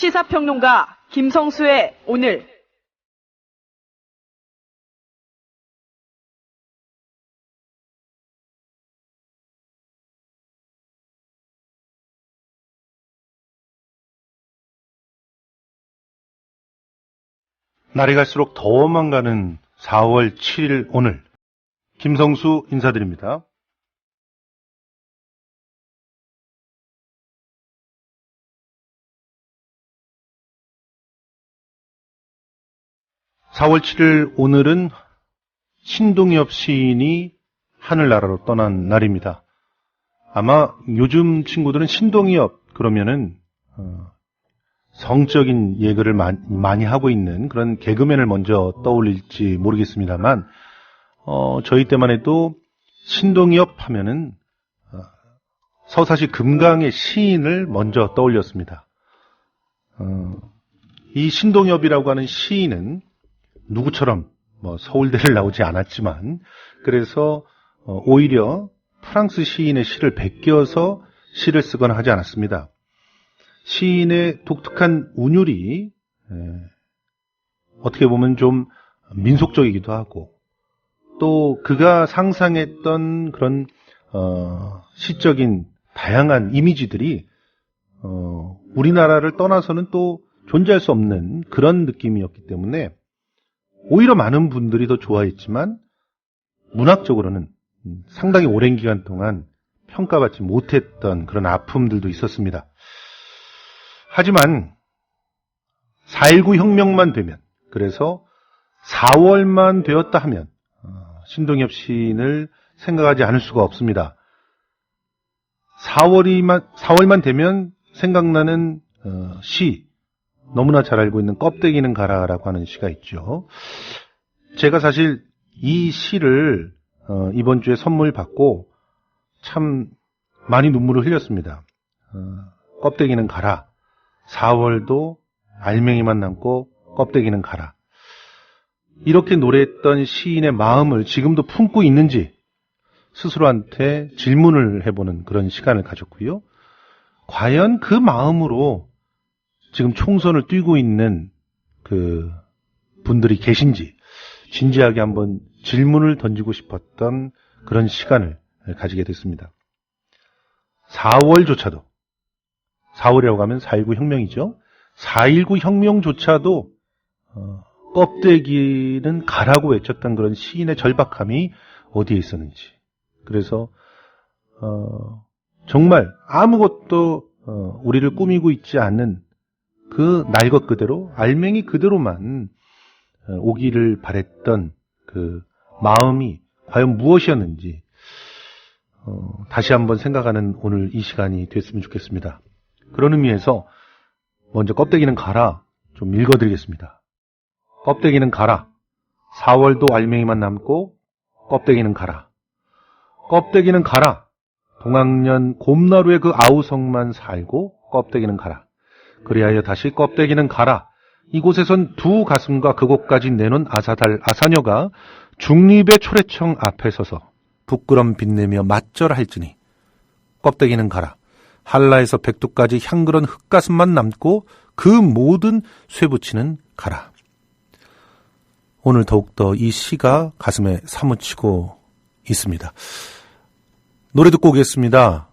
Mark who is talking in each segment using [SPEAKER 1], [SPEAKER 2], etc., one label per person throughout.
[SPEAKER 1] 시사평론가 김성수의 오늘.
[SPEAKER 2] 날이 갈수록 더워만 가는 4월 7일 오늘 김성수 인사드립니다. (4월 7일) 오늘은 신동엽 시인이 하늘나라로 떠난 날입니다. 아마 요즘 친구들은 신동엽 그러면은 성적인 예그를 많이 하고 있는 그런 개그맨을 먼저 떠올릴지 모르겠습니다만, 저희 때만 해도 신동엽 하면은, 서사시 금강의 시인을 먼저 떠올렸습니다. 이 신동엽이라고 하는 시인은 누구처럼 서울대를 나오지 않았지만, 그래서, 오히려 프랑스 시인의 시를 베껴서 시를 쓰거나 하지 않았습니다. 시인의 독특한 운율이 어떻게 보면 좀 민속적이기도 하고, 또 그가 상상했던 그런 시적인 다양한 이미지들이 우리나라를 떠나서는 또 존재할 수 없는 그런 느낌이었기 때문에 오히려 많은 분들이 더 좋아했지만, 문학적으로는 상당히 오랜 기간 동안 평가받지 못했던 그런 아픔들도 있었습니다. 하지만 4.19 혁명만 되면, 그래서 4월만 되었다 하면 신동엽 시인을 생각하지 않을 수가 없습니다. 4월만 되면 생각나는 시, 너무나 잘 알고 있는 껍데기는 가라라고 하는 시가 있죠. 제가 사실 이 시를 이번 주에 선물 받고 참 많이 눈물을 흘렸습니다. 껍데기는 가라. 4월도 알맹이만 남고 껍데기는 가라. 이렇게 노래했던 시인의 마음을 지금도 품고 있는지 스스로한테 질문을 해보는 그런 시간을 가졌고요. 과연 그 마음으로 지금 총선을 뛰고 있는 그 분들이 계신지 진지하게 한번 질문을 던지고 싶었던 그런 시간을 가지게 됐습니다. 4월조차도, 4월이라고 하면 4.19 혁명이죠. 4.19 혁명조차도 껍데기는 가라고 외쳤던 그런 시인의 절박함이 어디에 있었는지. 그래서 정말 아무것도 우리를 꾸미고 있지 않는 그 날 것 그대로, 알맹이 그대로만 오기를 바랬던 그 마음이 과연 무엇이었는지 다시 한번 생각하는 오늘 이 시간이 됐으면 좋겠습니다. 그런 의미에서 먼저 껍데기는 가라 좀 읽어드리겠습니다. 껍데기는 가라. 4월도 알맹이만 남고 껍데기는 가라. 껍데기는 가라. 동학년 곰나루의 그 아우성만 살고 껍데기는 가라. 그리하여 다시 껍데기는 가라. 이곳에선 두 가슴과 그곳까지 내놓은 아사녀가 중립의 초래청 앞에 서서 부끄럼 빛내며 맞절할지니 껍데기는 가라. 한라에서 백두까지 향그런 흙가슴만 남고 그 모든 쇠붙이는 가라. 오늘 더욱더 이 시가 가슴에 사무치고 있습니다. 노래 듣고 오겠습니다.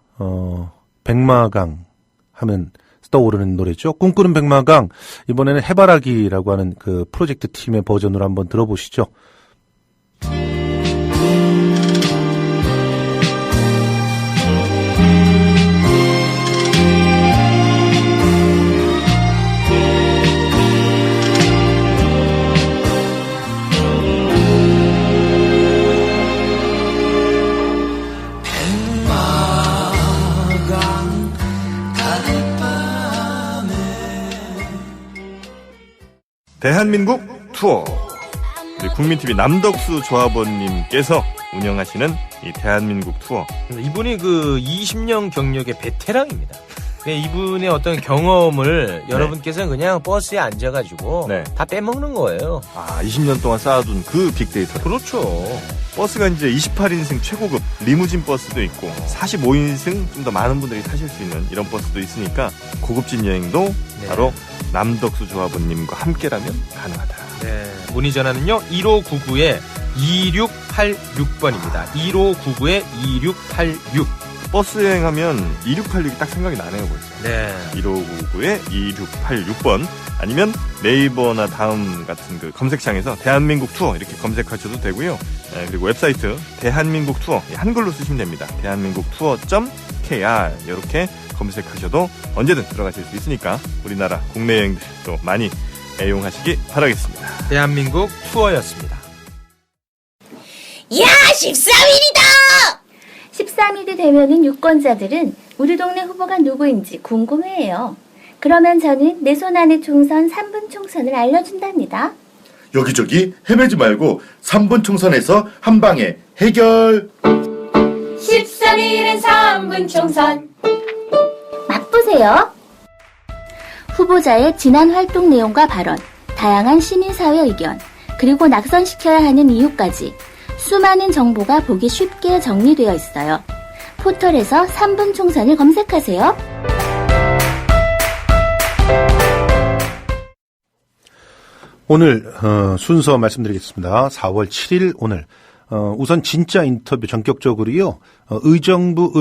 [SPEAKER 2] 백마강 하면 떠오르는 노래죠. 꿈꾸는 백마강. 이번에는 해바라기라고 하는 그 프로젝트 팀의 버전으로 한번 들어보시죠.
[SPEAKER 3] 대한민국 투어. 우리 국민TV 남덕수 조합원님께서 운영하시는 이 대한민국 투어.
[SPEAKER 4] 이분이 그 20년 경력의 베테랑입니다. 이분의 어떤 경험을 여러분께서는 그냥 버스에 앉아가지고
[SPEAKER 3] 네.
[SPEAKER 4] 다 빼먹는 거예요.
[SPEAKER 3] 20년 동안 쌓아둔 그 빅데이터.
[SPEAKER 4] 그렇죠.
[SPEAKER 3] 버스가 이제 28인승 최고급 리무진 버스도 있고 45인승 좀 더 많은 분들이 타실 수 있는 이런 버스도 있으니까 고급진 여행도 바로 남덕수 조합원님과 함께라면 가능하다.
[SPEAKER 4] 네. 문의 전화는요 1599-2686번입니다. 1599-2686.
[SPEAKER 3] 버스 여행하면 2686이 딱 생각이 나네요 벌써.
[SPEAKER 4] 네.
[SPEAKER 3] 1599-2686번 아니면 네이버나 다음 같은 그 검색창에서 대한민국 투어 이렇게 검색하셔도 되고요. 그리고 웹사이트 대한민국 투어 한글로 쓰시면 됩니다. 대한민국 투어.kr 이렇게 검색하셔도 언제든 들어가실 수 있으니까 우리나라 국내 여행들 또 많이 애용하시기 바라겠습니다.
[SPEAKER 4] 대한민국 투어였습니다.
[SPEAKER 5] 야, 13일이다! 13일이 되면은 유권자들은 우리 동네 후보가 누구인지 궁금해해요. 그러면 저는 내 손 안의 총선 3분 총선을 알려준답니다.
[SPEAKER 6] 여기저기 헤매지 말고 3분 총선에서 한 방에 해결.
[SPEAKER 5] 13일은 3분 총선. 맛보세요. 후보자의 지난 활동 내용과 발언, 다양한 시민사회 의견, 그리고 낙선시켜야 하는 이유까지 수많은 정보가 보기 쉽게 정리되어 있어요. 포털에서 3분 총선을 검색하세요.
[SPEAKER 2] 오늘 순서 말씀드리겠습니다. 4월 7일 오늘 우선 진짜 인터뷰 전격적으로요. 의정부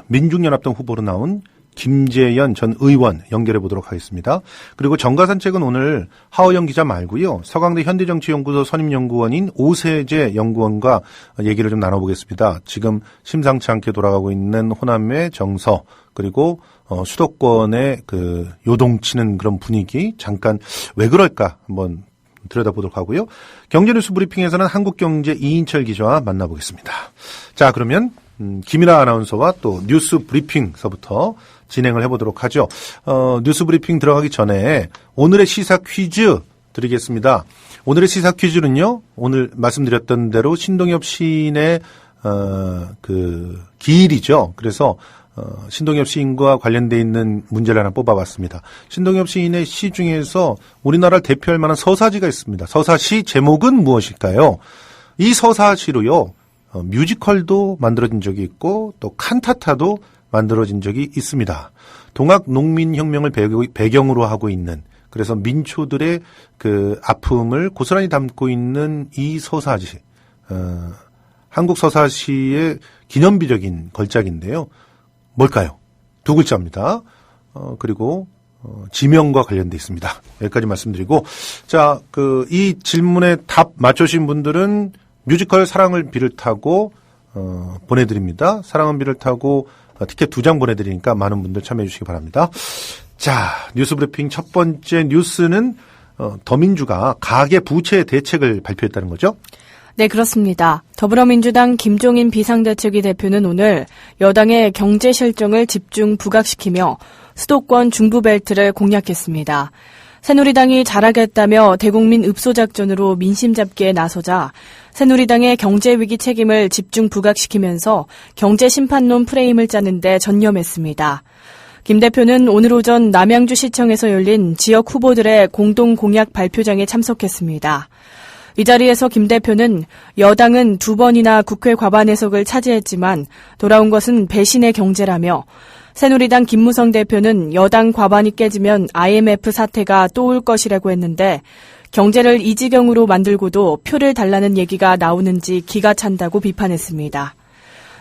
[SPEAKER 2] 민중연합당 후보로 나온 김재현 전 의원 연결해 보도록 하겠습니다. 그리고 정가산책은 오늘 하호영 기자 말고요. 서강대 현대정치연구소 선임연구원인 오세재 연구원과 얘기를 좀 나눠보겠습니다. 지금 심상치 않게 돌아가고 있는 호남의 정서 그리고 수도권의 그 요동치는 그런 분위기 잠깐 왜 그럴까 한번 들여다보도록 하고요. 경제뉴스 브리핑에서는 한국경제 이인철 기자와 만나보겠습니다. 자, 그러면 김이나 아나운서와 또 뉴스 브리핑서부터 진행을 해보도록 하죠. 뉴스 브리핑 들어가기 전에 오늘의 시사 퀴즈 드리겠습니다. 오늘의 시사 퀴즈는요, 오늘 말씀드렸던 대로 신동엽 시인의 그 기일이죠. 그래서 신동엽 시인과 관련돼 있는 문제를 하나 뽑아봤습니다. 신동엽 시인의 시 중에서 우리나라를 대표할 만한 서사지가 있습니다. 서사시 제목은 무엇일까요? 이 서사시로요, 뮤지컬도 만들어진 적이 있고 또 칸타타도 만들어진 적이 있습니다. 동학 농민혁명을 배경으로 하고 있는, 그래서 민초들의 그 아픔을 고스란히 담고 있는 이 서사시, 한국 서사시의 기념비적인 걸작인데요. 뭘까요? 두 글자입니다. 그리고 지명과 관련돼 있습니다. 여기까지 말씀드리고, 자, 이 질문에 답 맞추신 분들은 뮤지컬 사랑을 비를 타고 보내드립니다. 사랑은 비를 타고 티켓 2장 보내드리니까 많은 분들 참여해 주시기 바랍니다. 자, 뉴스 브리핑 첫 번째 뉴스는 더민주가 가계 부채 대책을 발표했다는 거죠?
[SPEAKER 7] 네, 그렇습니다. 더불어민주당 김종인 비상대책위 대표는 오늘 여당의 경제 실정을 집중 부각시키며 수도권 중부벨트를 공략했습니다. 새누리당이 잘하겠다며 대국민 읍소작전으로 민심 잡기에 나서자 새누리당의 경제위기 책임을 집중 부각시키면서 경제심판론 프레임을 짜는 데 전념했습니다. 김 대표는 오늘 오전 남양주시청에서 열린 지역 후보들의 공동 공약 발표장에 참석했습니다. 이 자리에서 김 대표는 여당은 2번이나 국회 과반의석을 차지했지만 돌아온 것은 배신의 경제라며, 새누리당 김무성 대표는 여당 과반이 깨지면 IMF 사태가 또 올 것이라고 했는데 경제를 이 지경으로 만들고도 표를 달라는 얘기가 나오는지 기가 찬다고 비판했습니다.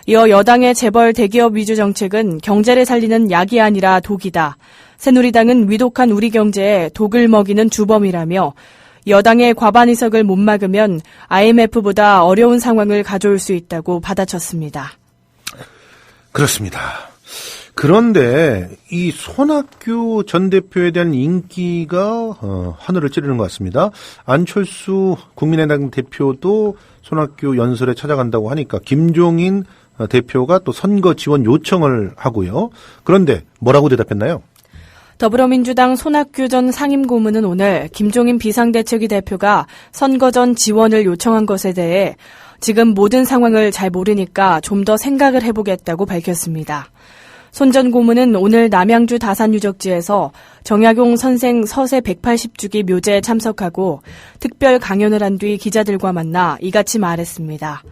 [SPEAKER 7] 이어 여당의 재벌 대기업 위주 정책은 경제를 살리는 약이 아니라 독이다. 새누리당은 위독한 우리 경제에 독을 먹이는 주범이라며 여당의 과반 의석을 못 막으면 IMF보다 어려운 상황을 가져올 수 있다고 받아쳤습니다.
[SPEAKER 2] 그렇습니다. 그런데 이 손학규 전 대표에 대한 인기가 하늘을 찌르는 것 같습니다. 안철수 국민의당 대표도 손학규 연설에 찾아간다고 하니까 김종인 대표가 또 선거 지원 요청을 하고요. 그런데 뭐라고 대답했나요?
[SPEAKER 7] 더불어민주당 손학규 전 상임고문은 오늘 김종인 비상대책위 대표가 선거 전 지원을 요청한 것에 대해 지금 모든 상황을 잘 모르니까 좀 더 생각을 해보겠다고 밝혔습니다. 손 전 고문은 오늘 남양주 다산유적지에서 정약용 선생 서세 180주기 묘제에 참석하고 특별 강연을 한 뒤 기자들과 만나 이같이 말했습니다.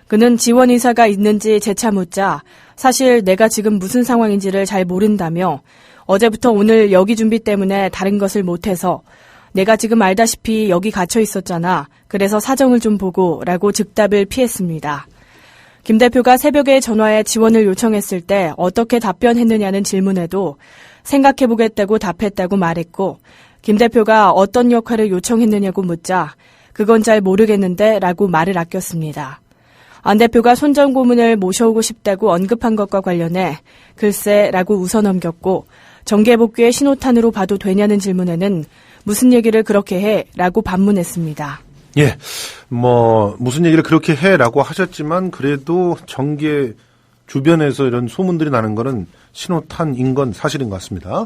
[SPEAKER 7] 그는 지원 의사가 있는지 재차 묻자 사실 내가 지금 무슨 상황인지를 잘 모른다며 어제부터 오늘 여기 준비 때문에 다른 것을 못해서 내가 지금 알다시피 여기 갇혀 있었잖아. 그래서 사정을 좀 보고 라고 즉답을 피했습니다. 김 대표가 새벽에 전화해 지원을 요청했을 때 어떻게 답변했느냐는 질문에도 생각해보겠다고 답했다고 말했고 김 대표가 어떤 역할을 요청했느냐고 묻자 그건 잘 모르겠는데 라고 말을 아꼈습니다. 안 대표가 손 전 고문을 모셔오고 싶다고 언급한 것과 관련해 글쎄 라고 웃어넘겼고 정계복귀의 신호탄으로 봐도 되냐는 질문에는 무슨 얘기를 그렇게 해? 라고 반문했습니다.
[SPEAKER 2] 예, 무슨 얘기를 그렇게 해라고 하셨지만 그래도 정계 주변에서 이런 소문들이 나는 거는 신호탄인 건 사실인 것 같습니다.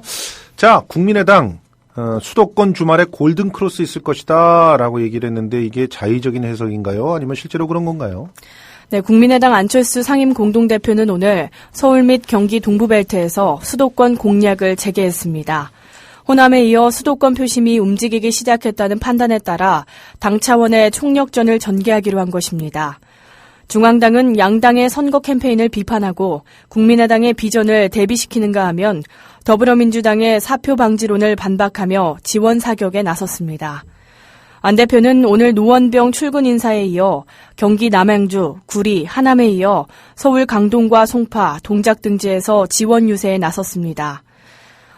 [SPEAKER 2] 자, 국민의당 수도권 주말에 골든크로스 있을 것이다 라고 얘기를 했는데 이게 자의적인 해석인가요? 아니면 실제로 그런 건가요?
[SPEAKER 7] 네, 국민의당 안철수 상임 공동대표는 오늘 서울 및 경기 동부벨트에서 수도권 공략을 재개했습니다. 호남에 이어 수도권 표심이 움직이기 시작했다는 판단에 따라 당 차원의 총력전을 전개하기로 한 것입니다. 중앙당은 양당의 선거 캠페인을 비판하고 국민의당의 비전을 대비시키는가 하면 더불어민주당의 사표 방지론을 반박하며 지원 사격에 나섰습니다. 안 대표는 오늘 노원병 출근 인사에 이어 경기 남양주, 구리, 하남에 이어 서울 강동과 송파, 동작 등지에서 지원 유세에 나섰습니다.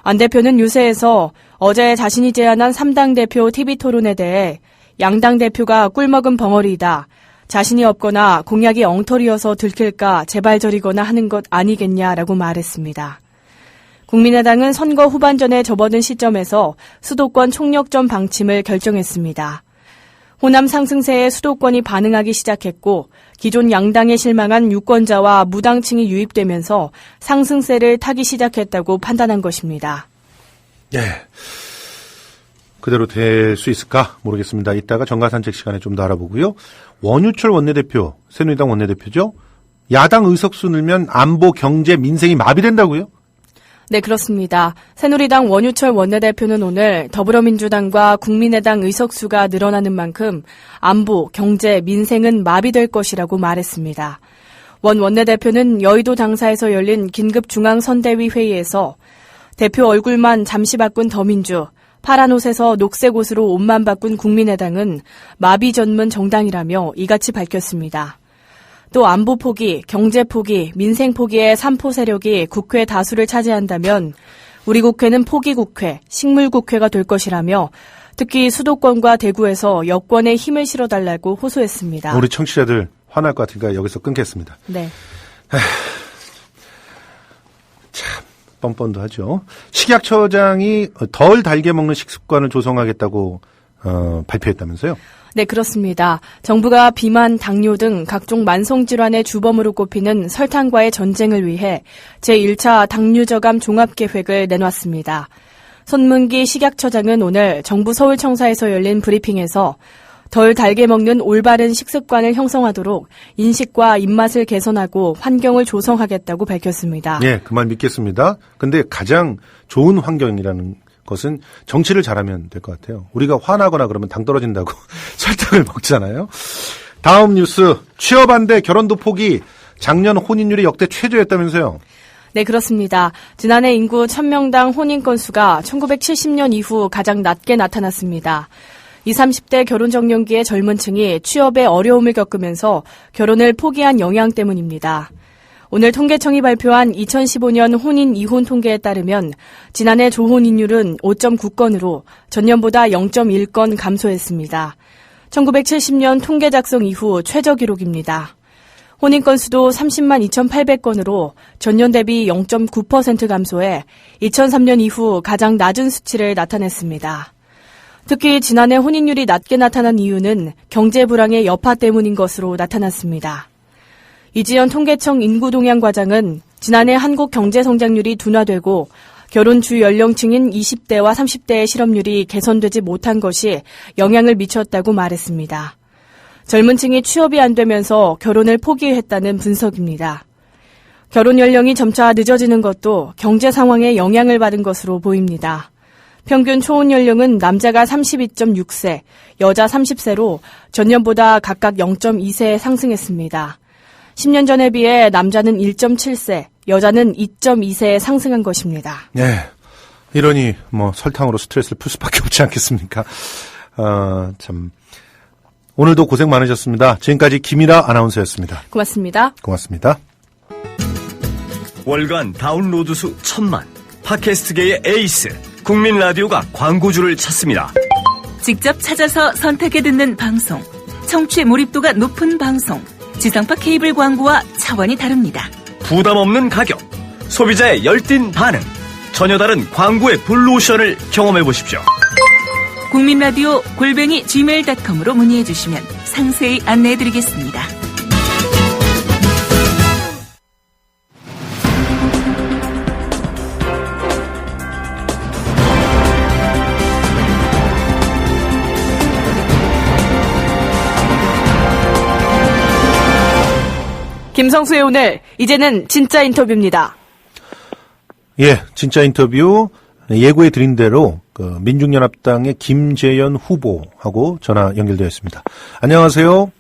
[SPEAKER 7] 안 대표는 유세에서 어제 자신이 제안한 3당 대표 TV토론에 대해 양당 대표가 꿀먹은 벙어리이다. 자신이 없거나 공약이 엉터리여서 들킬까 재발저리거나 하는 것 아니겠냐라고 말했습니다. 국민의당은 선거 후반전에 접어든 시점에서 수도권 총력전 방침을 결정했습니다. 호남 상승세에 수도권이 반응하기 시작했고 기존 양당에 실망한 유권자와 무당층이 유입되면서 상승세를 타기 시작했다고 판단한 것입니다.
[SPEAKER 2] 예, 그대로 될 수 있을까 모르겠습니다. 이따가 정가산책 시간에 좀 더 알아보고요. 원유철 원내대표, 새누리당 원내대표죠. 야당 의석수 늘면 안보, 경제, 민생이 마비된다고요?
[SPEAKER 7] 네, 그렇습니다. 새누리당 원유철 원내대표는 오늘 더불어민주당과 국민의당 의석수가 늘어나는 만큼 안보, 경제, 민생은 마비될 것이라고 말했습니다. 원 원내대표는 여의도 당사에서 열린 긴급 중앙선대위 회의에서 대표 얼굴만 잠시 바꾼 더민주, 파란 옷에서 녹색 옷으로 옷만 바꾼 국민의당은 마비 전문 정당이라며 이같이 밝혔습니다. 또 안보 포기, 경제 포기, 민생 포기의 3포 세력이 국회 다수를 차지한다면 우리 국회는 포기 국회, 식물 국회가 될 것이라며 특히 수도권과 대구에서 여권에 힘을 실어달라고 호소했습니다.
[SPEAKER 2] 우리 청취자들 화날 것 같으니까 여기서 끊겠습니다.
[SPEAKER 7] 네.
[SPEAKER 2] 참 뻔뻔도 하죠. 식약처장이 덜 달게 먹는 식습관을 조성하겠다고 발표했다면서요?
[SPEAKER 7] 네, 그렇습니다. 정부가 비만, 당뇨 등 각종 만성질환의 주범으로 꼽히는 설탕과의 전쟁을 위해 제1차 당류저감 종합계획을 내놨습니다. 손문기 식약처장은 오늘 정부 서울청사에서 열린 브리핑에서 덜 달게 먹는 올바른 식습관을 형성하도록 인식과 입맛을 개선하고 환경을 조성하겠다고 밝혔습니다.
[SPEAKER 2] 네, 그 말 믿겠습니다. 근데 가장 좋은 환경이라는 것은 정치를 잘하면 될 것 같아요. 우리가 화나거나 그러면 당 떨어진다고 설탕을 먹잖아요. 다음 뉴스, 취업안대 결혼도 포기, 작년 혼인율이 역대 최저였다면서요?
[SPEAKER 7] 네, 그렇습니다. 지난해 인구 1000명당 혼인 건수가 1970년 이후 가장 낮게 나타났습니다. 20, 30대 결혼 정년기의 젊은 층이 취업에 어려움을 겪으면서 결혼을 포기한 영향 때문입니다. 오늘 통계청이 발표한 2015년 혼인 이혼 통계에 따르면 지난해 조혼인율은 5.9건으로 전년보다 0.1건 감소했습니다. 1970년 통계 작성 이후 최저 기록입니다. 혼인 건수도 30만 2,800건으로 전년 대비 0.9% 감소해 2003년 이후 가장 낮은 수치를 나타냈습니다. 특히 지난해 혼인율이 낮게 나타난 이유는 경제 불황의 여파 때문인 것으로 나타났습니다. 이지연 통계청 인구동향과장은 지난해 한국 경제 성장률이 둔화되고 결혼 주 연령층인 20대와 30대의 실업률이 개선되지 못한 것이 영향을 미쳤다고 말했습니다. 젊은 층이 취업이 안 되면서 결혼을 포기했다는 분석입니다. 결혼 연령이 점차 늦어지는 것도 경제 상황에 영향을 받은 것으로 보입니다. 평균 초혼 연령은 남자가 32.6세, 여자 30세로 전년보다 각각 0.2세 상승했습니다. 10년 전에 비해 남자는 1.7세, 여자는 2.2세 상승한 것입니다.
[SPEAKER 2] 네. 이러니 설탕으로 스트레스를 풀 수밖에 없지 않겠습니까? 참. 오늘도 고생 많으셨습니다. 지금까지 김일아 아나운서였습니다.
[SPEAKER 7] 고맙습니다.
[SPEAKER 2] 고맙습니다.
[SPEAKER 8] 월간 다운로드 수 1000만, 팟캐스트계의 에이스, 국민 라디오가 광고주를 찾습니다.
[SPEAKER 9] 직접 찾아서 선택해 듣는 방송, 청취 몰입도가 높은 방송, 지상파 케이블 광고와 차원이 다릅니다.
[SPEAKER 8] 부담 없는 가격, 소비자의 열띤 반응, 전혀 다른 광고의 블루오션을 경험해 보십시오.
[SPEAKER 9] 국민라디오 @gmail.com으로 문의해 주시면 상세히 안내해 드리겠습니다.
[SPEAKER 7] 김성수의 오늘, 이제는 진짜 인터뷰입니다.
[SPEAKER 2] 예, 진짜 인터뷰 예고해 드린 대로 민중연합당의 김재현 후보하고 전화 연결되어 있습니다. 안녕하세요.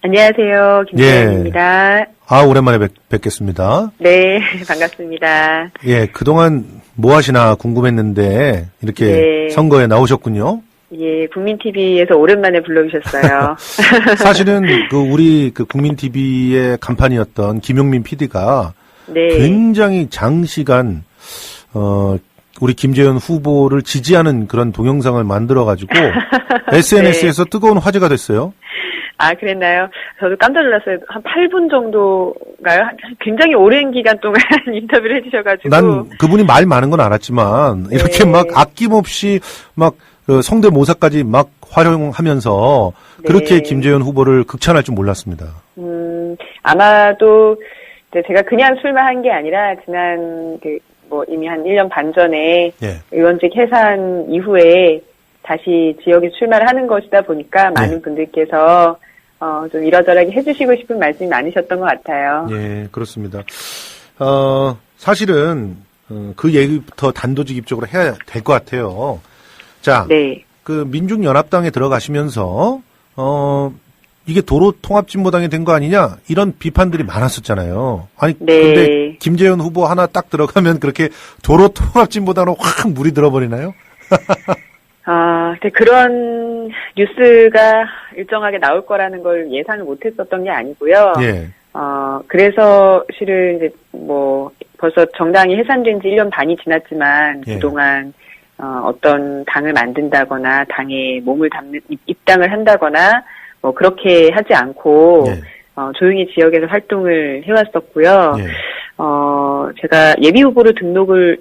[SPEAKER 10] 안녕하세요. 김재현입니다.
[SPEAKER 2] 예. 오랜만에 뵙겠습니다.
[SPEAKER 10] 네, 반갑습니다.
[SPEAKER 2] 예, 그동안 뭐 하시나 궁금했는데 이렇게
[SPEAKER 10] 네.
[SPEAKER 2] 선거에 나오셨군요.
[SPEAKER 10] 예, 국민TV에서 오랜만에 불러주셨어요.
[SPEAKER 2] 사실은 우리 국민TV의 간판이었던 김용민 PD가
[SPEAKER 10] 네.
[SPEAKER 2] 굉장히 장시간 우리 김재현 후보를 지지하는 그런 동영상을 만들어가지고 SNS에서
[SPEAKER 10] 네.
[SPEAKER 2] 뜨거운 화제가 됐어요.
[SPEAKER 10] 아, 그랬나요? 저도 깜짝 놀랐어요. 한 8분 정도가요? 굉장히 오랜 기간 동안 인터뷰를 해주셔가지고.
[SPEAKER 2] 난 그분이 말 많은 건 알았지만 이렇게
[SPEAKER 10] 네.
[SPEAKER 2] 막 아낌없이 막 성대모사까지 막 활용하면서 그렇게
[SPEAKER 10] 네.
[SPEAKER 2] 김재현 후보를 극찬할 줄 몰랐습니다.
[SPEAKER 10] 아마도 제가 그냥 술만 한 게 아니라 지난 이미 한 1년 반 전에
[SPEAKER 2] 예.
[SPEAKER 10] 의원직 해산 이후에 다시 지역에 출마를 하는 것이다 보니까 많은 분들께서 좀 이러저러하게 해주시고 싶은 말씀이 많으셨던 것 같아요.
[SPEAKER 2] 예, 그렇습니다. 사실은 그 얘기부터 단도직입적으로 해야 될 것 같아요. 자,
[SPEAKER 10] 네.
[SPEAKER 2] 민중연합당에 들어가시면서 이게 도로통합진보당이 된 거 아니냐 이런 비판들이 많았었잖아요. 아니
[SPEAKER 10] 네.
[SPEAKER 2] 근데 김재현 후보 하나 딱 들어가면 그렇게 도로통합진보당으로 확 물이 들어버리나요?
[SPEAKER 10] 근데 그런 뉴스가 일정하게 나올 거라는 걸 예상을 못했었던 게 아니고요.
[SPEAKER 2] 예.
[SPEAKER 10] 그래서 실은 이제 벌써 정당이 해산된 지 1년 반이 지났지만
[SPEAKER 2] 예.
[SPEAKER 10] 그동안 어떤 당을 만든다거나 당에 몸을 담는 입당을 한다거나 그렇게 하지 않고
[SPEAKER 2] 예.
[SPEAKER 10] 조용히 지역에서 활동을 해왔었고요.
[SPEAKER 2] 예.
[SPEAKER 10] 제가 예비후보로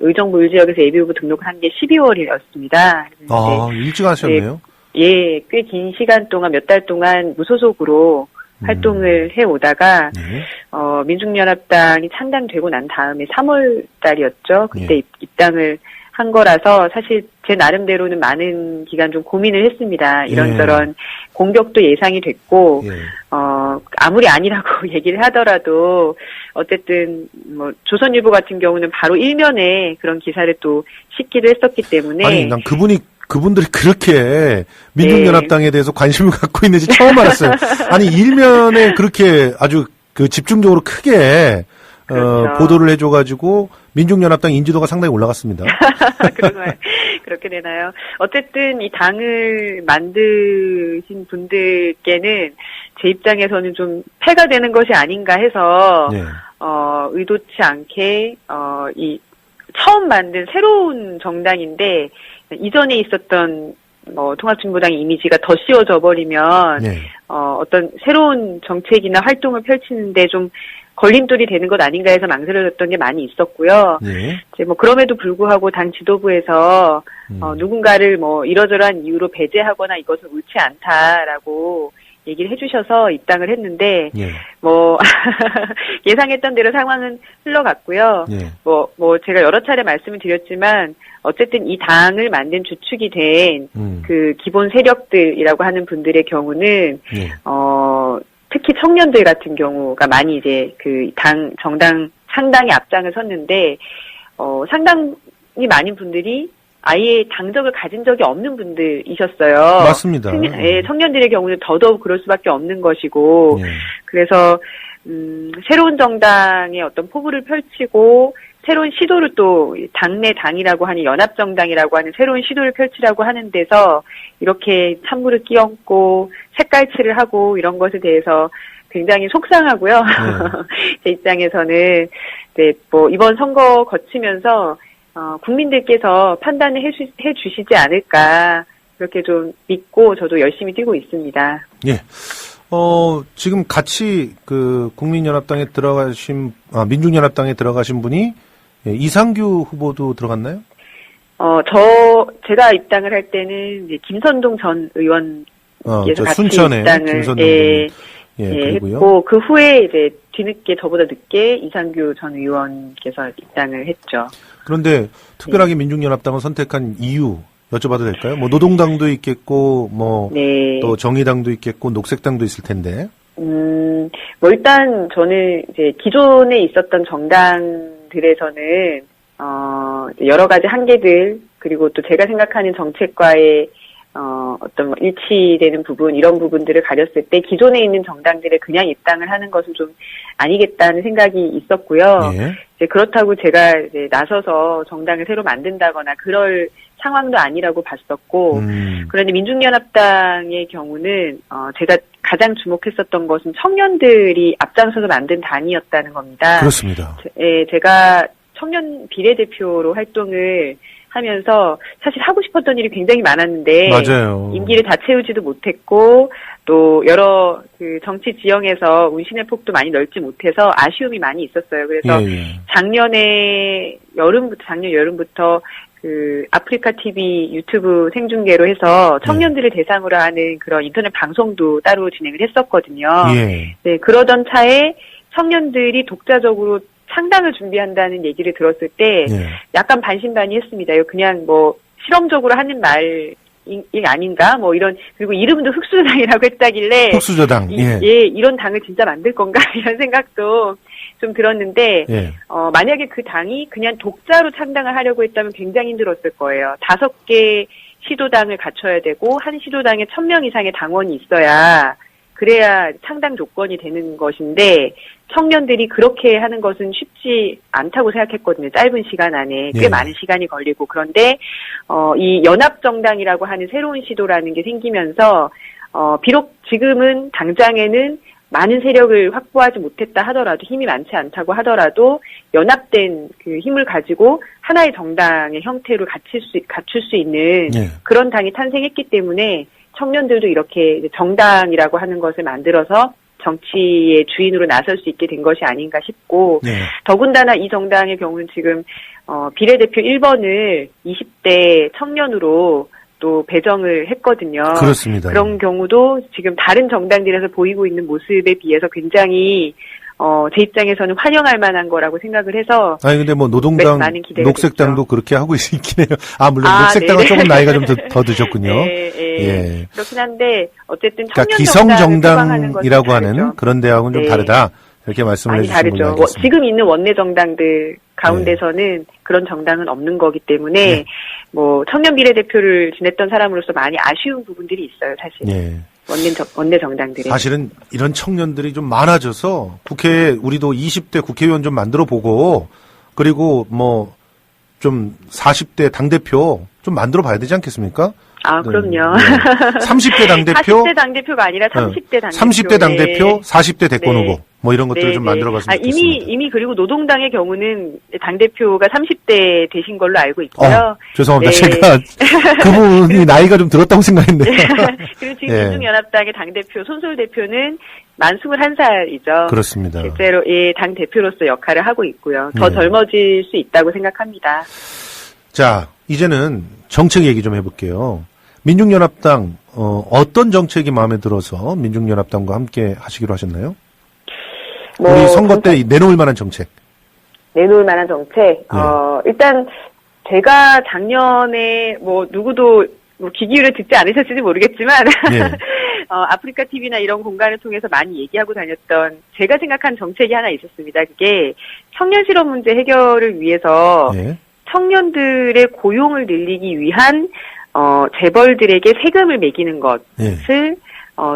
[SPEAKER 10] 의정부 1지역에서 예비후보 등록을 한 게 12월이었습니다.
[SPEAKER 2] 일찍 하셨네요.
[SPEAKER 10] 예, 꽤 긴 시간 동안 몇 달 동안 무소속으로 활동을 해오다가 민중연합당이 창당되고 난 다음에 3월 달이었죠. 그때
[SPEAKER 2] 예.
[SPEAKER 10] 입당을 한 거라서 사실 제 나름대로는 많은 기간 좀 고민을 했습니다. 이런저런 공격도 예상이 됐고
[SPEAKER 2] 예.
[SPEAKER 10] 아무리 아니라고 얘기를 하더라도 어쨌든 조선일보 같은 경우는 바로 일면에 그런 기사를 또 싣기도 했었기 때문에
[SPEAKER 2] 아니 난 그분들이 그렇게 민중연합당에 대해서 관심을 갖고 있는지 처음 알았어요. 아니 일면에 그렇게 아주 집중적으로 크게
[SPEAKER 10] 그렇죠.
[SPEAKER 2] 보도를 해줘가지고 민중연합당 인지도가 상당히 올라갔습니다.
[SPEAKER 10] 그렇게 되나요? 어쨌든 이 당을 만드신 분들께는 제 입장에서는 좀 폐가 되는 것이 아닌가 해서
[SPEAKER 2] 네.
[SPEAKER 10] 의도치 않게 이 처음 만든 새로운 정당인데 이전에 있었던 통합진보당의 이미지가 더 씌워져 버리면
[SPEAKER 2] 네.
[SPEAKER 10] 어떤 새로운 정책이나 활동을 펼치는데 좀 걸림돌이 되는 것 아닌가 해서 망설여졌던 게 많이 있었고요.
[SPEAKER 2] 네.
[SPEAKER 10] 이제 그럼에도 불구하고 당 지도부에서 누군가를 이러저러한 이유로 배제하거나 이것은 옳지 않다라고 얘기를 해주셔서 입당을 했는데
[SPEAKER 2] 예.
[SPEAKER 10] 예상했던 대로 상황은 흘러갔고요.
[SPEAKER 2] 예.
[SPEAKER 10] 제가 여러 차례 말씀을 드렸지만 어쨌든 이 당을 만든 주축이 된 그 기본 세력들이라고 하는 분들의 경우는
[SPEAKER 2] 예.
[SPEAKER 10] 특히 청년들 같은 경우가 많이 이제 정당 상당히 앞장을 섰는데, 상당히 많은 분들이 아예 당적을 가진 적이 없는 분들이셨어요.
[SPEAKER 2] 맞습니다.
[SPEAKER 10] 청년들의 경우는 더더욱 그럴 수밖에 없는 것이고, 그래서, 새로운 정당의 어떤 포부를 펼치고, 새로운 시도를 또 당내 당이라고 하는 연합정당이라고 하는 새로운 시도를 펼치라고 하는 데서 이렇게 찬물을 끼얹고 색깔칠을 하고 이런 것에 대해서 굉장히 속상하고요. 제 입장에서는 뭐 이번 선거 거치면서 국민들께서 판단을 해주시지 않을까 그렇게 좀 믿고 저도 열심히 뛰고 있습니다.
[SPEAKER 2] 예. 지금 같이 국민연합당에 민중연합당에 들어가신 분이 이상규 후보도 들어갔나요?
[SPEAKER 10] 제가 입당을 할 때는 이제 김선동 전 의원께서 같이
[SPEAKER 2] 순천에
[SPEAKER 10] 입당을
[SPEAKER 2] 김선동 그리고요.
[SPEAKER 10] 했고 그 후에 이제 뒤늦게 저보다 늦게 이상규 전 의원께서 입당을 했죠.
[SPEAKER 2] 그런데 특별하게 민중연합당을 선택한 이유 여쭤봐도 될까요? 뭐 노동당도 있겠고 또 정의당도 있겠고 녹색당도 있을 텐데.
[SPEAKER 10] 뭐 일단 저는 이제 기존에 있었던 정당들에서는 여러 가지 한계들 그리고 또 제가 생각하는 정책과의 어떤 일치되는 부분 이런 부분들을 가렸을 때 기존에 있는 정당들에 그냥 입당을 하는 것은 좀 아니겠다는 생각이 있었고요. 이제 그렇다고 제가 이제 나서서 정당을 새로 만든다거나 그럴 상황도 아니라고 봤었고 그런데 민중연합당의 경우는 제가 가장 주목했었던 것은 청년들이 앞장서서 만든 당이었다는 겁니다.
[SPEAKER 2] 그렇습니다.
[SPEAKER 10] 제가 청년 비례대표로 활동을 하면서 사실 하고 싶었던 일이 굉장히 많았는데
[SPEAKER 2] 맞아요.
[SPEAKER 10] 임기를 다 채우지도 못했고 또 여러 정치 지형에서 운신의 폭도 많이 넓지 못해서 아쉬움이 많이 있었어요. 그래서 작년 여름부터 아프리카 TV 유튜브 생중계로 해서 청년들을 대상으로 하는 그런 인터넷 방송도 따로 진행을 했었거든요. 네, 그러던 차에 청년들이 독자적으로 창당을 준비한다는 얘기를 들었을 때 약간 반신반의했습니다. 그냥 뭐 실험적으로 하는 말이 아닌가 뭐 이런 그리고 이름도 흑수저당이라고 했다길래
[SPEAKER 2] 흑수저당
[SPEAKER 10] 이런 당을 진짜 만들 건가 이런 생각도 좀 들었는데 만약에 그 당이 그냥 독자로 창당을 하려고 했다면 굉장히 힘들었을 거예요. 5개 시도당을 갖춰야 되고 한 시도당에 1000명 이상의 당원이 있어야 그래야 창당 조건이 되는 것인데 청년들이 그렇게 하는 것은 쉽지 않다고 생각했거든요. 짧은 시간 안에 꽤 많은 시간이 걸리고 그런데 이 연합정당이라고 하는 새로운 시도라는 게 생기면서 비록 지금은 당장에는 많은 세력을 확보하지 못했다 하더라도 힘이 많지 않다고 하더라도 연합된 그 힘을 가지고 하나의 정당의 형태로 갖출 수 있는 그런 당이 탄생했기 때문에 청년들도 이렇게 정당이라고 하는 것을 만들어서 정치의 주인으로 나설 수 있게 된 것이 아닌가 싶고 더군다나 이 정당의 경우는 지금 비례대표 1번을 20대 청년으로 또 배정을 했거든요.
[SPEAKER 2] 그렇습니다.
[SPEAKER 10] 그런 경우도 지금 다른 정당들에서 보이고 있는 모습에 비해서 굉장히 제 입장에서는 환영할 만한 거라고 생각을 해서.
[SPEAKER 2] 아니, 근데 뭐 노동당, 녹색당도 됐죠. 그렇게 하고 있긴 해요. 물론 녹색당은 조금 나이가 좀 더 드셨군요.
[SPEAKER 10] 그렇긴 한데, 어쨌든
[SPEAKER 2] 그러니까 기성정당이라고 하는 그런 데하고는 좀 다르다. 이렇게 말씀을 해주신 걸로 알겠습니다.
[SPEAKER 10] 지금 있는 원내 정당들 가운데서는 그런 정당은 없는 거기 때문에, 뭐, 청년 비례대표를 지냈던 사람으로서 많이 아쉬운 부분들이 있어요, 사실. 원내 정당들이.
[SPEAKER 2] 사실은 이런 청년들이 좀 많아져서 국회에 우리도 20대 국회의원 좀 만들어 보고 그리고 뭐 좀 40대 당대표 좀 만들어 봐야 되지 않겠습니까?
[SPEAKER 10] 그럼요.
[SPEAKER 2] 30대 당대표.
[SPEAKER 10] 40대 당대표가 아니라 30대 당대표.
[SPEAKER 2] 30대 당대표, 40대 대권 후보. 뭐 이런 것들을 좀 만들어 봤으면 좋겠습니다.
[SPEAKER 10] 이미 그리고 노동당의 경우는 당대표가 30대 되신 걸로 알고 있고요.
[SPEAKER 2] 죄송합니다. 제가 그분이 나이가 좀 들었다고 생각했네요.
[SPEAKER 10] 그리고 지금 민중연합당의 당대표, 손솔 대표는 만 21살이죠.
[SPEAKER 2] 그렇습니다.
[SPEAKER 10] 실제로 당대표로서 역할을 하고 있고요. 더 젊어질 수 있다고 생각합니다.
[SPEAKER 2] 자, 이제는 정책 얘기 좀 해볼게요. 민중연합당, 어떤 정책이 마음에 들어서 민중연합당과 함께 하시기로 하셨나요? 우리 선거 때 내놓을 만한 정책.
[SPEAKER 10] 내놓을 만한 정책? 일단, 제가 작년에, 누구도, 귀 기울여 듣지 않으셨을지 모르겠지만, 아프리카 TV나 이런 공간을 통해서 많이 얘기하고 다녔던 제가 생각한 정책이 하나 있었습니다. 그게 청년 실업 문제 해결을 위해서
[SPEAKER 2] 네.
[SPEAKER 10] 청년들의 고용을 늘리기 위한 재벌들에게 세금을 매기는 것을
[SPEAKER 2] 네.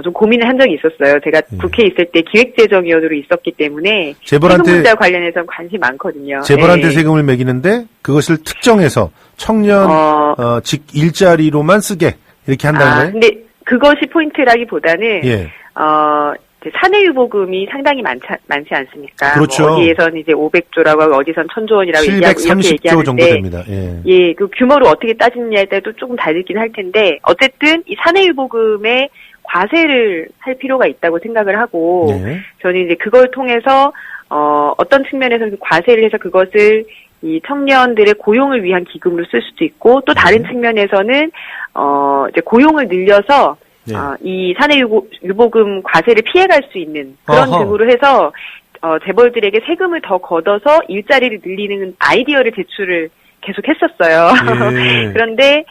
[SPEAKER 10] 좀 고민을 한 적이 있었어요. 제가 국회에 있을 때 기획재정위원으로 있었기 때문에
[SPEAKER 2] 재벌한테
[SPEAKER 10] 세금 문제와 관련해서 관심이 많거든요.
[SPEAKER 2] 재벌한테
[SPEAKER 10] 네.
[SPEAKER 2] 세금을 매기는데 그것을 특정해서 청년 직 일자리로만 쓰게 이렇게 한다는 거예요?
[SPEAKER 10] 근데 그것이 포인트라기보다는
[SPEAKER 2] 예.
[SPEAKER 10] 이제 사내유보금이 상당히 많지 않습니까?
[SPEAKER 2] 그렇죠.
[SPEAKER 10] 뭐 어디에선 이제 500조라고 하고 어디선 1000조 원이라고 얘기하고 이렇게
[SPEAKER 2] 730조
[SPEAKER 10] 얘기하는데
[SPEAKER 2] 정도 됩니다. 예.
[SPEAKER 10] 예, 그 규모를 어떻게 따지느냐에 따라 조금 다르긴 할 텐데 어쨌든 이 사내유보금에 과세를 할 필요가 있다고 생각을 하고
[SPEAKER 2] 네.
[SPEAKER 10] 저는 이제 그걸 통해서 어떤 측면에서 과세를 해서 그것을 이 청년들의 고용을 위한 기금으로 쓸 수도 있고 또 다른 측면에서는 이제 고용을 늘려서
[SPEAKER 2] 네.
[SPEAKER 10] 이 사내유보금 과세를 피해갈 수 있는 그런 등으로 해서 재벌들에게 세금을 더 걷어서 일자리를 늘리는 아이디어를 제출을 계속 했었어요.
[SPEAKER 2] 예.
[SPEAKER 10] 그런데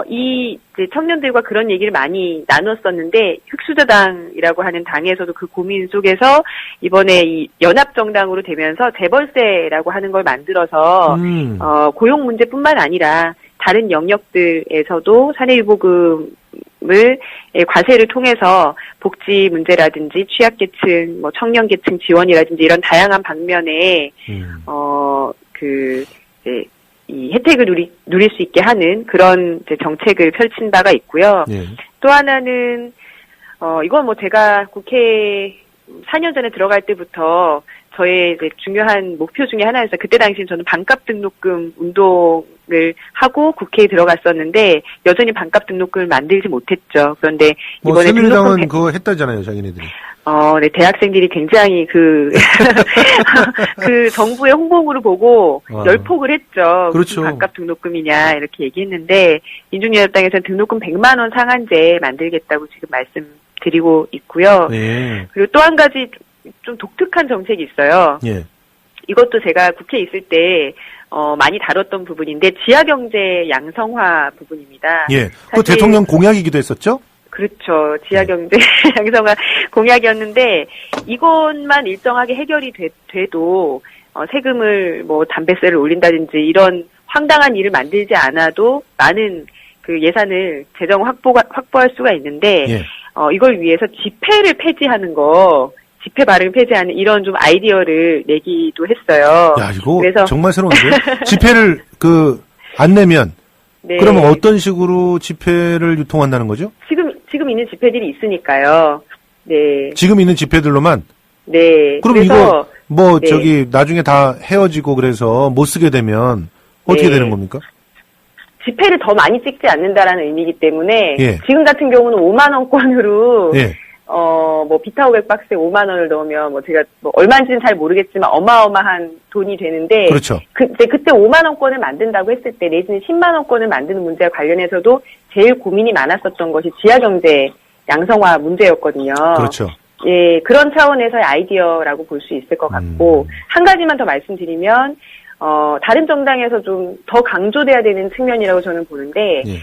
[SPEAKER 10] 이 이제 청년들과 그런 얘기를 많이 나눴었는데 흑수저당이라고 하는 당에서도 그 고민 속에서 이번에 이 연합정당으로 되면서 재벌세라고 하는 걸 만들어서 고용 문제뿐만 아니라 다른 영역들에서도 사내유보금을 과세를 통해서 복지 문제라든지 취약계층, 뭐 청년계층 지원이라든지 이런 다양한 방면에 이 혜택을 누릴 수 있게 하는 그런 이제 정책을 펼친 바가 있고요.
[SPEAKER 2] 예.
[SPEAKER 10] 또 하나는 이건 뭐 제가 국회 4년 전에 들어갈 때부터 저의 이제 중요한 목표 중에 하나였어요. 그때 당시엔 저는 반값 등록금 운동을 하고 국회에 들어갔었는데 여전히 반값 등록금을 만들지 못했죠. 그런데 이번에
[SPEAKER 2] 새누리당은 그거 했다잖아요, 자기네들이.
[SPEAKER 10] 네, 대학생들이 굉장히 그 정부의 홍보물을 보고 열폭을 했죠.
[SPEAKER 2] 그렇죠.
[SPEAKER 10] 무슨 반값 등록금이냐, 이렇게 얘기했는데, 민중연합당에서는 등록금 100만원 상한제 만들겠다고 지금 말씀드리고 있고요.
[SPEAKER 2] 네.
[SPEAKER 10] 그리고 또 한 가지 좀 독특한 정책이 있어요.
[SPEAKER 2] 예.
[SPEAKER 10] 이것도 제가 국회에 있을 때, 많이 다뤘던 부분인데, 지하경제 양성화 부분입니다.
[SPEAKER 2] 예. 그 대통령 공약이기도 했었죠?
[SPEAKER 10] 그렇죠. 지하경제 양성화 공약이었는데 이것만 일정하게 해결이 돼도 세금을 뭐 담배세를 올린다든지 이런 황당한 일을 만들지 않아도 많은 그 예산을 재정 확보할 수가 있는데
[SPEAKER 2] 예.
[SPEAKER 10] 이걸 위해서 집회를 폐지하는 거. 집회 발을 폐지하는 이런 좀 아이디어를 내기도 했어요.
[SPEAKER 2] 야, 이거
[SPEAKER 10] 그래서
[SPEAKER 2] 정말 새로운데? 집회를 안 내면
[SPEAKER 10] 네.
[SPEAKER 2] 그러면 어떤 식으로 집회를 유통한다는 거죠?
[SPEAKER 10] 지금 있는 집회들이 있으니까요. 네.
[SPEAKER 2] 지금 있는 집회들로만?
[SPEAKER 10] 네.
[SPEAKER 2] 그럼
[SPEAKER 10] 그래서,
[SPEAKER 2] 이거
[SPEAKER 10] 네.
[SPEAKER 2] 나중에 다 헤어지고 그래서 못 쓰게 되면 어떻게
[SPEAKER 10] 네.
[SPEAKER 2] 되는 겁니까?
[SPEAKER 10] 집회를 더 많이 찍지 않는다라는 의미이기 때문에
[SPEAKER 2] 예.
[SPEAKER 10] 지금 같은 경우는 5만 원권으로
[SPEAKER 2] 예.
[SPEAKER 10] 뭐 비타500 박스에 5만 원을 넣으면 뭐 제가 뭐 얼마인지는 잘 모르겠지만 어마어마한 돈이 되는데
[SPEAKER 2] 그렇죠.
[SPEAKER 10] 그때 5만 원권을 만든다고 했을 때 내지는 10만 원권을 만드는 문제와 관련해서도 제일 고민이 많았었던 것이 지하경제 양성화 문제였거든요.
[SPEAKER 2] 그렇죠.
[SPEAKER 10] 예, 그런 차원에서의 아이디어라고 볼 수 있을 것 같고 한 가지만 더 말씀드리면 다른 정당에서 좀 더 강조돼야 되는 측면이라고 저는 보는데
[SPEAKER 2] 예.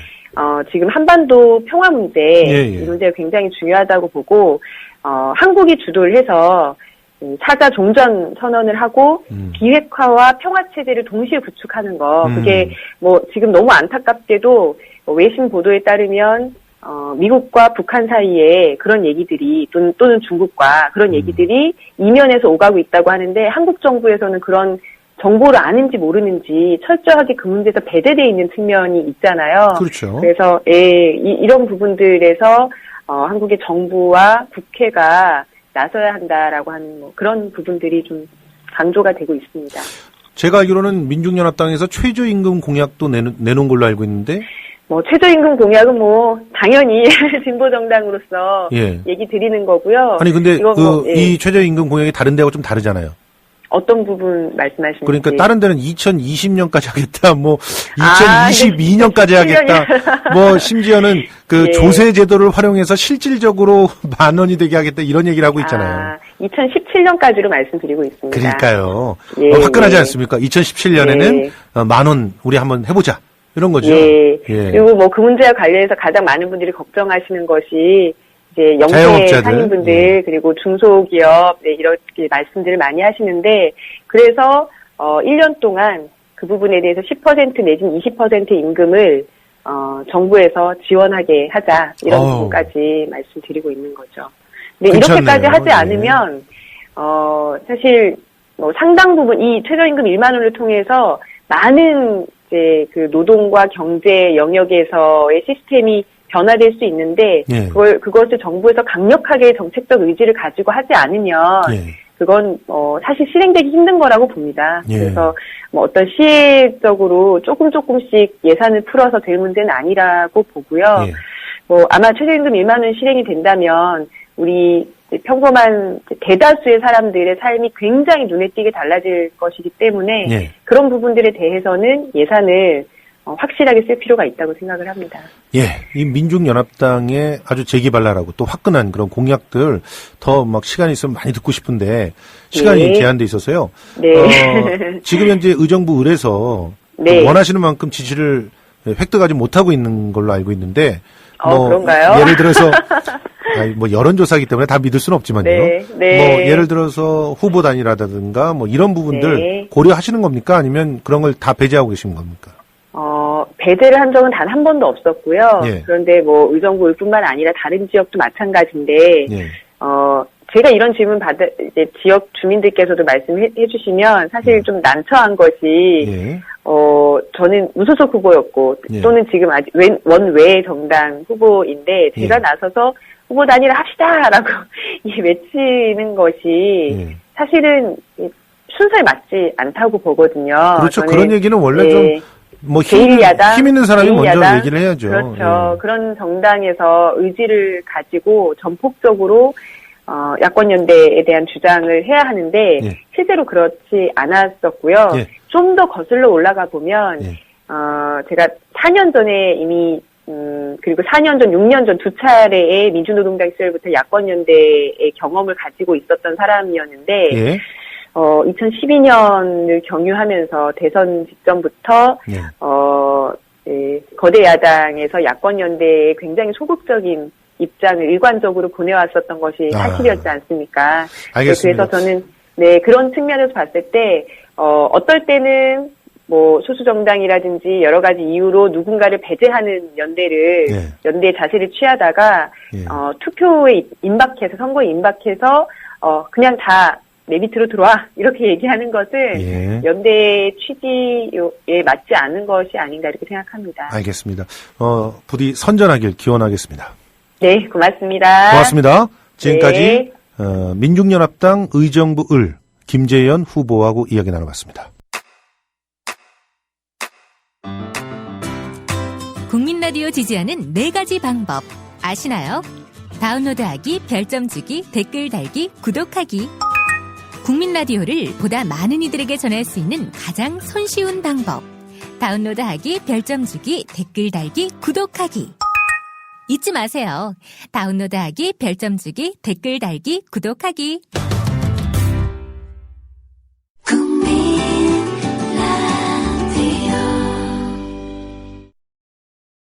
[SPEAKER 10] 지금 한반도 평화 문제,
[SPEAKER 2] 이
[SPEAKER 10] 문제가 굉장히 중요하다고 보고, 한국이 주도를 해서, 사자 종전 선언을 하고, 비핵화와 평화체제를 동시에 구축하는 거, 그게 뭐 지금 너무 안타깝게도 외신 보도에 따르면, 미국과 북한 사이에 그런 얘기들이, 또는 중국과 그런 얘기들이 이면에서 오가고 있다고 하는데, 한국 정부에서는 그런 정보를 아는지 모르는지 철저하게 그 문제에서 배제되어 있는 측면이 있잖아요.
[SPEAKER 2] 그렇죠.
[SPEAKER 10] 그래서 이런 부분들에서 한국의 정부와 국회가 나서야 한다라고 하는 뭐 그런 부분들이 좀 강조가 되고 있습니다.
[SPEAKER 2] 제가 알기로는 민중연합당에서 최저임금 공약도 내놓은 걸로 알고 있는데
[SPEAKER 10] 뭐 최저임금 공약은 뭐 당연히 진보 정당으로서
[SPEAKER 2] 예.
[SPEAKER 10] 얘기 드리는 거고요.
[SPEAKER 2] 아니 근데
[SPEAKER 10] 예.
[SPEAKER 2] 이 최저임금 공약이 다른 데하고 좀 다르잖아요.
[SPEAKER 10] 어떤 부분 말씀하시는지.
[SPEAKER 2] 그러니까 다른 데는 2020년까지 하겠다, 뭐 2022년까지 하겠다, 뭐 심지어는 그
[SPEAKER 10] 예.
[SPEAKER 2] 조세 제도를 활용해서 실질적으로 10,000원이 되게 하겠다 이런 얘기를 하고 있잖아요.
[SPEAKER 10] 2017년까지로 말씀드리고 있습니다.
[SPEAKER 2] 그러니까요.
[SPEAKER 10] 예,
[SPEAKER 2] 화끈하지
[SPEAKER 10] 예.
[SPEAKER 2] 않습니까? 2017년에는
[SPEAKER 10] 예.
[SPEAKER 2] 10,000원 우리 한번 해보자 이런 거죠.
[SPEAKER 10] 예.
[SPEAKER 2] 예.
[SPEAKER 10] 그리고 뭐 그 문제와 관련해서 가장 많은 분들이 걱정하시는 것이 이제 영세
[SPEAKER 2] 자영업자들.
[SPEAKER 10] 상인분들
[SPEAKER 2] 예.
[SPEAKER 10] 그리고 중소기업 네, 이렇게 말씀들을 많이 하시는데 그래서 1년 동안 그 부분에 대해서 10% 내지는 20% 임금을 정부에서 지원하게 하자 이런 부분까지 말씀드리고 있는 거죠. 근데
[SPEAKER 2] 괜찮네요.
[SPEAKER 10] 이렇게까지 하지
[SPEAKER 2] 예.
[SPEAKER 10] 않으면 사실 상당 부분 이 최저임금 1만 원을 통해서 많은 이제 그 노동과 경제 영역에서의 시스템이 변화될 수 있는데
[SPEAKER 2] 예.
[SPEAKER 10] 그것을 정부에서 강력하게 정책적 의지를 가지고 하지 않으면
[SPEAKER 2] 예.
[SPEAKER 10] 그건 사실 실행되기 힘든 거라고 봅니다.
[SPEAKER 2] 예.
[SPEAKER 10] 그래서 어떤 시혜적으로 조금씩 예산을 풀어서 될 문제는 아니라고 보고요.
[SPEAKER 2] 예.
[SPEAKER 10] 아마 최저임금 1만 원 실행이 된다면 우리 평범한 대다수의 사람들의 삶이 굉장히 눈에 띄게 달라질 것이기 때문에
[SPEAKER 2] 예.
[SPEAKER 10] 그런 부분들에 대해서는 예산을 확실하게 쓸 필요가 있다고 생각을 합니다.
[SPEAKER 2] 예, 이 민중연합당의 아주 재기발랄하고 또 화끈한 그런 공약들 더 막 시간이 있으면 많이 듣고 싶은데 시간이
[SPEAKER 10] 네.
[SPEAKER 2] 제한돼 있어서요.
[SPEAKER 10] 네.
[SPEAKER 2] 지금 현재 의정부 을에서
[SPEAKER 10] 네.
[SPEAKER 2] 원하시는 만큼 지지를 획득하지 못하고 있는 걸로 알고 있는데
[SPEAKER 10] 그런가요?
[SPEAKER 2] 예를 들어서 여론조사이기 때문에 다 믿을 수는 없지만요.
[SPEAKER 10] 네. 네.
[SPEAKER 2] 예를 들어서 후보 단일화라든가 이런 부분들
[SPEAKER 10] 네.
[SPEAKER 2] 고려하시는 겁니까? 아니면 그런 걸 다 배제하고 계신 겁니까?
[SPEAKER 10] 배제를 한 적은 단 한 번도 없었고요.
[SPEAKER 2] 예.
[SPEAKER 10] 그런데 의정부뿐만 아니라 다른 지역도 마찬가지인데,
[SPEAKER 2] 예.
[SPEAKER 10] 제가 이런 질문 이제 지역 주민들께서도 말씀해 주시면 사실 좀 난처한 것이,
[SPEAKER 2] 예.
[SPEAKER 10] 저는 무소속 후보였고,
[SPEAKER 2] 예.
[SPEAKER 10] 또는 지금 아직 원외 정당 후보인데, 제가
[SPEAKER 2] 예.
[SPEAKER 10] 나서서 후보 단일화 합시다라고 외치는 것이,
[SPEAKER 2] 예.
[SPEAKER 10] 사실은 순서에 맞지 않다고 보거든요.
[SPEAKER 2] 그렇죠.
[SPEAKER 10] 저는,
[SPEAKER 2] 그런 얘기는 원래
[SPEAKER 10] 예.
[SPEAKER 2] 힘 있는 사람이 먼저
[SPEAKER 10] 제1야당,
[SPEAKER 2] 얘기를 해야죠.
[SPEAKER 10] 그렇죠.
[SPEAKER 2] 예.
[SPEAKER 10] 그런 정당에서 의지를 가지고 전폭적으로 야권연대에 대한 주장을 해야 하는데
[SPEAKER 2] 예.
[SPEAKER 10] 실제로 그렇지 않았었고요.
[SPEAKER 2] 예.
[SPEAKER 10] 좀 더 거슬러 올라가 보면
[SPEAKER 2] 예.
[SPEAKER 10] 제가 4년 전에 이미 그리고 4년 전, 6년 전 두 차례의 민주노동당 시절부터 야권연대의 경험을 가지고 있었던 사람이었는데
[SPEAKER 2] 예.
[SPEAKER 10] 2012년을 경유하면서 대선 직전부터
[SPEAKER 2] 예.
[SPEAKER 10] 거대 야당에서 야권 연대에 굉장히 소극적인 입장을 일관적으로 보내왔었던 것이 사실이었지 않습니까?
[SPEAKER 2] 알겠습니다.
[SPEAKER 10] 그래서 저는 그런 측면에서 봤을 때 어떨 때는 소수 정당이라든지 여러 가지 이유로 누군가를 배제하는 연대 자세를 취하다가 투표에 임박해서 선거에 임박해서 그냥 다 내 밑으로 들어와 이렇게 얘기하는 것은 연대의 취지에 맞지 않은 것이 아닌가 이렇게 생각합니다.
[SPEAKER 2] 알겠습니다. 부디 선전하길 기원하겠습니다.
[SPEAKER 10] 네, 고맙습니다.
[SPEAKER 2] 고맙습니다. 지금까지 민중연합당 의정부 을 김재현 후보하고 이야기 나눠봤습니다.
[SPEAKER 11] 국민라디오 지지하는 4가지 방법 아시나요? 다운로드하기, 별점 주기, 댓글 달기, 구독하기. 국민라디오를 보다 많은 이들에게 전할 수 있는 가장 손쉬운 방법. 다운로드하기, 별점 주기, 댓글 달기, 구독하기. 잊지 마세요. 다운로드하기, 별점 주기, 댓글 달기, 구독하기.